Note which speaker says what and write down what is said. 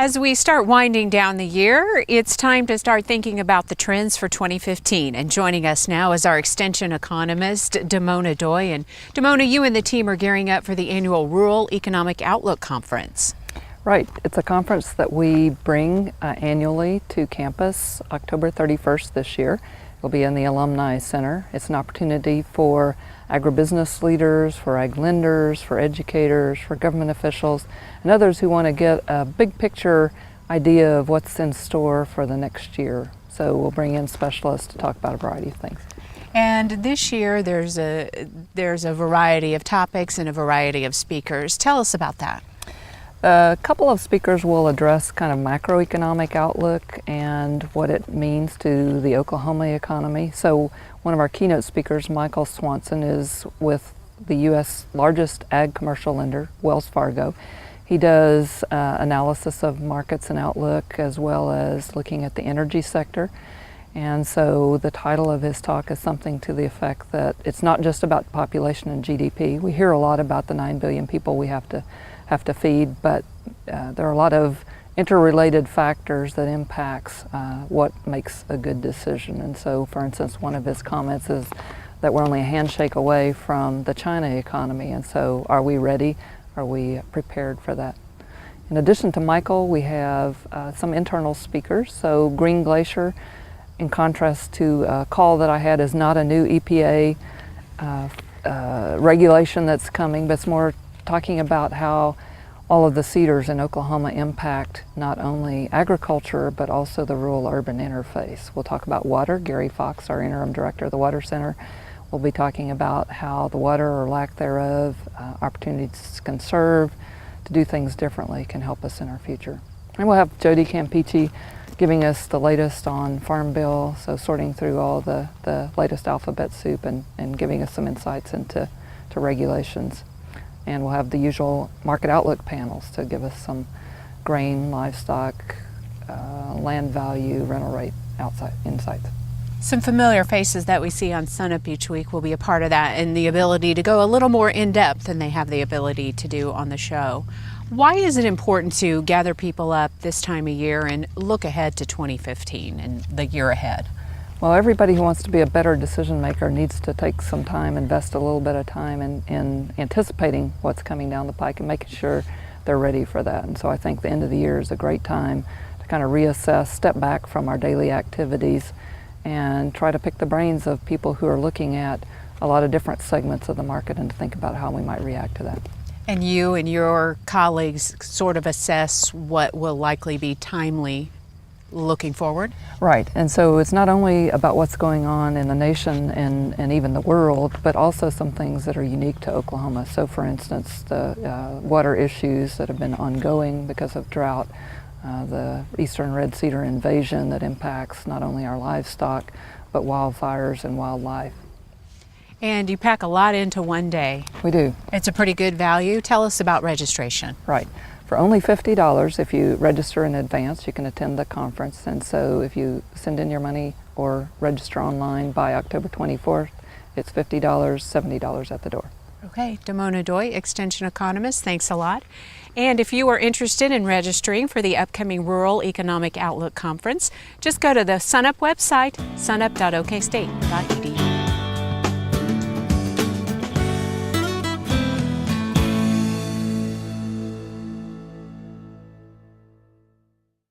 Speaker 1: As we start winding down the year, it's time to start thinking about the trends for 2015. And joining us now is our extension economist, Damona Doye. And Damona, you and the team are gearing up for the annual Rural Economic Outlook Conference.
Speaker 2: Right. It's a conference that we bring annually to campus October 31st this year. It'll be in the Alumni Center. It's an opportunity for agribusiness leaders, for ag lenders, for educators, for government officials, and others who want to get a big picture idea of what's in store for the next year. So we'll bring in specialists to talk about a variety of things.
Speaker 1: And this year there's a variety of topics and a variety of speakers. Tell us about that.
Speaker 2: A couple of speakers will address kind of macroeconomic outlook and what it means to the Oklahoma economy. So one of our keynote speakers, Michael Swanson, is with the U.S. largest ag commercial lender, Wells Fargo. He does analysis of markets and outlook, as well as looking at the energy sector. And so the title of his talk is something to the effect that it's not just about population and GDP. We hear a lot about the 9 billion people we have to feed, but there are a lot of interrelated factors that impacts what makes a good decision. And so, for instance, one of his comments is that we're only a handshake away from the China economy. And so, are we ready? Are we prepared for that? In addition to Michael, we have some internal speakers. So Green Glacier, in contrast to a call that I had, is not a new EPA regulation that's coming, but it's more talking about how all of the cedars in Oklahoma impact not only agriculture, but also the rural-urban interface. We'll talk about water. Gary Fox, our interim director of the Water Center, will be talking about how the water or lack thereof, opportunities to conserve, to do things differently can help us in our future. And we'll have Jody Campeacci giving us the latest on Farm Bill, so sorting through all the latest alphabet soup and giving us some insights into regulations. And we'll have the usual market outlook panels to give us some grain, livestock, land value, rental rate insights.
Speaker 1: Some familiar faces that we see on SUNUP each week will be a part of that, and the ability to go a little more in depth than they have the ability to do on the show. Why is it important to gather people up this time of year and look ahead to 2015 and the year ahead?
Speaker 2: Well, everybody who wants to be a better decision maker needs to take some time, invest a little bit of time in anticipating what's coming down the pike and making sure they're ready for that. And so I think the end of the year is a great time to kind of reassess, step back from our daily activities, and try to pick the brains of people who are looking at a lot of different segments of the market and to think about how we might react to that.
Speaker 1: And you and your colleagues sort of assess what will likely be timely looking forward?
Speaker 2: Right, and so it's not only about what's going on in the nation and even the world, but also some things that are unique to Oklahoma. So for instance, the water issues that have been ongoing because of drought, the eastern red cedar invasion that impacts not only our livestock, but wildfires and wildlife.
Speaker 1: And you pack a lot into one day.
Speaker 2: We do.
Speaker 1: It's a pretty good value. Tell us about registration.
Speaker 2: Right. For only $50, if you register in advance, you can attend the conference. And so if you send in your money or register online by October 24th, it's $50, $70 at the door.
Speaker 1: Okay, Damona Doye, Extension Economist, thanks a lot. And if you are interested in registering for the upcoming Rural Economic Outlook Conference, just go to the SUNUP website, sunup.okstate.edu.